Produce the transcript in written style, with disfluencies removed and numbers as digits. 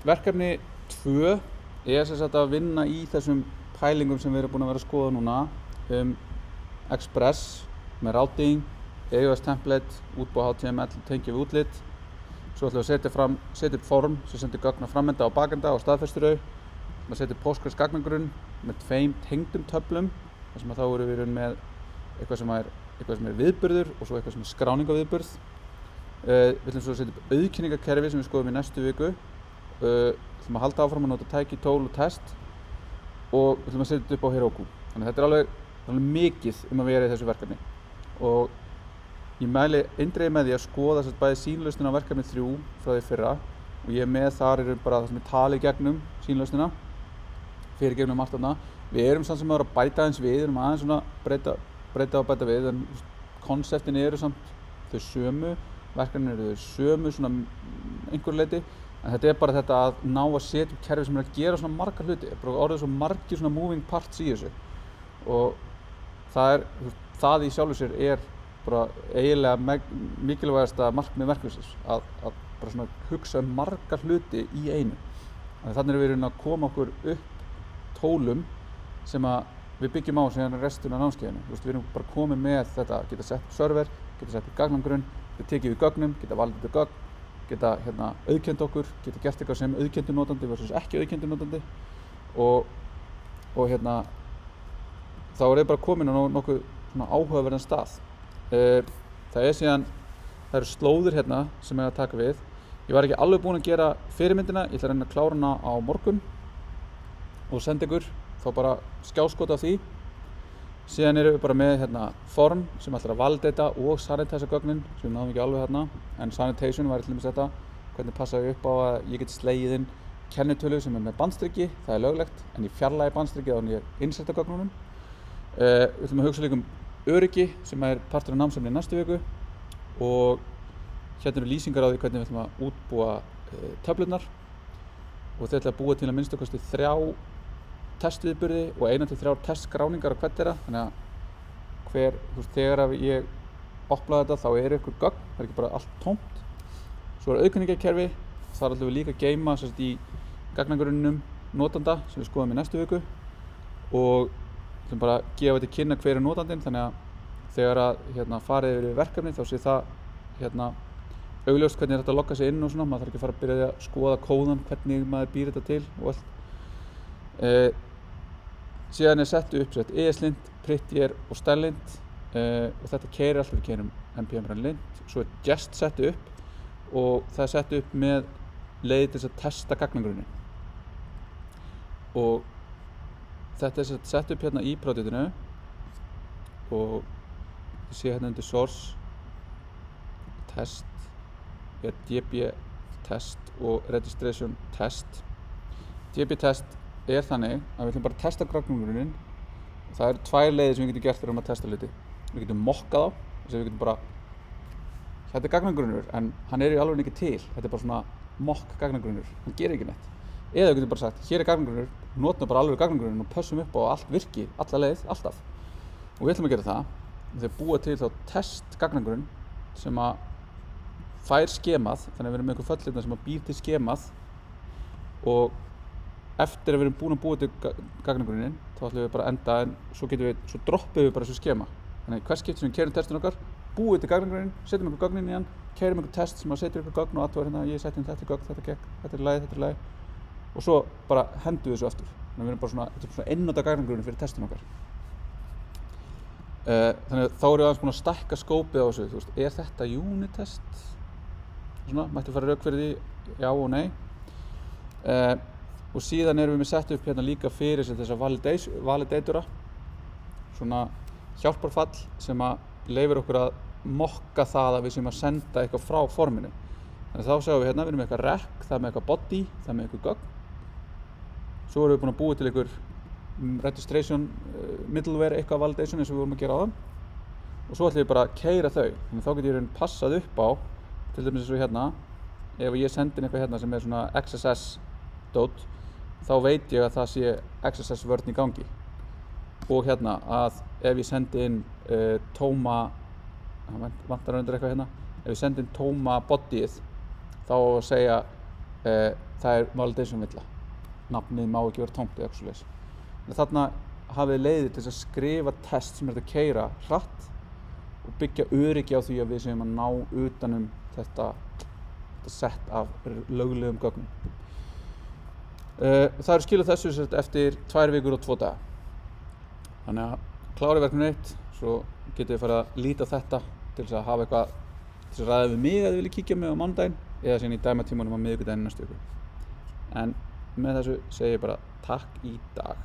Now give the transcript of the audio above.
Verkefni 2 sem sagt að vinna í þessum pælingum sem við erum búin að vera að skoða núna Express með routing, EOS template, útbúa HTML, tengja við útlit. Svo ætlum við að setja upp form sem sendir gögn á framenda og bakenda og staðfestir þau. Við setja upp Postgres gagnagrunn með 2 tengdum töflum, þar sem að þá erum við með eitthvað sem er viðburður og svo eitthvað sem er skráning á viðburð. Við ætlum svo að setja upp auðkenningakerfi sem við skoðum í næstu viku. Við ætlum að halda áfram að nota tæki, tól og test og við ætlum að setja þetta upp á Heroku. Þannig að þetta er alveg mikið að vera í þessu verkefni. Og ég mæli eindregið með því að skoða bæði sýnlausnina á verkefni 3 frá því fyrra og ég með þar bara það sem ég tali gegnum sýnlausnina, fyrir gegnum allt þarna. Við erum samt sem að bæta aðeins við, erum aðeins svona breyta og bæta við, en konseptin eru samt þau sömu, verkefnin eru þau sömu svona einhverju leyti, en þetta er bara þetta að ná að setja upp kerfi sem er að gera svona marga hluti, bara orðið svo margir svona moving parts í þessu og það í sjálfu sér er bara eiginlega mikilvægasta markmið verkefnisins að bara svona hugsa marga hluti í einu. Þannig erum við að koma okkur upp tólum sem að við byggjum á síðan restina af námskeiðinu. Við erum bara komið með þetta, geta sett upp server, geta sett upp gagnagrunn, geta tekið við gögnum, geta valið þetta gögn, geta auðkennt okkur, geta gert eitthvað sem auðkenndur notandi versus ekki auðkenndur notandi og þá er þið bara komin á nokkuð svona áhugaverðan stað. Það eru slóðir hérna sem ég að taka við. Ég var ekki alveg búinn að gera fyrirmyndina, ég ætla að reyna að klára hana á morgun og senda ykkur þá bara skjáskot af því. Síðan erum við bara með form sem ætlar að validata og sanitæsa gögnin sem við náðum ekki alveg hérna, en sanitation væri til dæmis þetta, hvernig passa ég upp á að ég get slegið inn kennitölu sem er með bandstriki, það er löglegt, en ég fjarlægi bandstrikið áður en ég innsetta gögnunum. Við ætlum að hugsa líka öryggi sem er partur af námsefni í næstu viku og hérna eru lýsingar á því hvernig við ætlum að útbúa töflurnar og þau ætla að búa til að minnsta kosti 3 testviðburði og 1 til 3 testskráningar á hvern þeirra, þannig að þegar ég opna þetta þá eru ykkur gögn, það er ekki bara allt tómt. Svo er auðkenningakerfi, þar ætlum við líka að geyma í gagnagrunnum notanda sem við skoðum í næstu viku og við ætlum bara að gefa þetta kynna hver er notandinn, þannig að þegar að farið yfir verkefni þá sé það augljóst hvernig þetta logga sig inn og svona, maður þarf ekki að fara að byrja að skoða kóðan hvernig maður býr þetta til og allt. Síðan er sett upp ESLint, Prettier og Stellint og þetta keyrir alltaf, við keyrum npm run lint, svo er Jest sett upp og það er sett upp með leið til að testa gagnagrunnin og þetta er sett upp hérna í projektinu og þið sé hérna undir source test er db test og registration test. db test er þannig að við ætlum bara að testa gagnagrunnin og það eru 2 leiðir sem við getum gert þegar við erum að testa hluti. Við getum mokkað á, þess að við getum bara þetta er gagnagrunnur en hann er í alveg ekki til, þetta er bara svona mokk gagnagrunnur, hann gerir ekki neitt. Eða við getum bara sagt, hér er gagnagrunnur, notum bara alveg gagnagrunninn og pössum upp á að allt virki, alla leið, alltaf. Og við ætlum að gera það, þegar búa til þá test gagnagrunn sem að fær skemað, þannig að við erum með einhver föllirna sem að býr til skemað og eftir að við erum búin að búa til gagnagrunnin, þá ætlum við bara að enda en svo droppum við bara þessu skema. Þannig að hvers skipti sem við keyrum testin okkar, búum við til gagnagrunnin, setjum einhver gögn inn í hann, keyrum einhver test sem að setja einhver gögn og athugar ég setti inn þetta gögn, þetta gekk, þetta er lagi og svo bara hendum við þessu aftur. Þannig að við erum bara svona einnota gagnagrunnin fyrir testin okkar. Þannig að þá erum við aðeins búin að stækka skópið á þessu, er þetta unit test? Svona, mættu fara rök fyrir því, já og nei. Og síðan erum við með sett upp hérna líka fyrir þessa validatora, svona hjálparfall sem að leyfir okkur að mokka það að við séum að senda eitthvað frá forminu. Þannig að þá sjáum við hérna, við erum með eitthvað rec, það er með eitthvað body, það er með eitthvað gögn. Svo erum við búin að búa til einhver registration, middleware, eitthvað validation eins og við vorum að gera áðan. Og svo ætlum við bara að keyra þau. Þannig að þá getur ég passað upp á, til dæmis eins og hérna, ef ég sendi inn eitthvað hérna sem er svona XSS-dót, þá veit ég að það sé XSS-vörn í gangi. Og hérna að ef ég sendi inn tóma, það vantar undir eitthvað hérna, ef ég sendi inn tóma bodyið, þá að segja það validation villa. Nafnið má ekki vera tómt eða eitthvað svoleiðis. Þarna hafið leiðir til að skrifa test sem að keyra hratt og byggja öryggi á því að við séum að ná utanum þetta sett af löglegum gögnum. Það eru skiluð þessu eftir 2 vikur og 2 daga. Þannig að klári verkefni 1, svo getið þið farið að líta á þetta til þess að hafa eitthvað til að ræða við mig að þið viljið kíkja með á mánudaginn eða síðan í dæmatímanum á miðvikudaginn næstu viku. En með þessu segi ég bara takk í dag.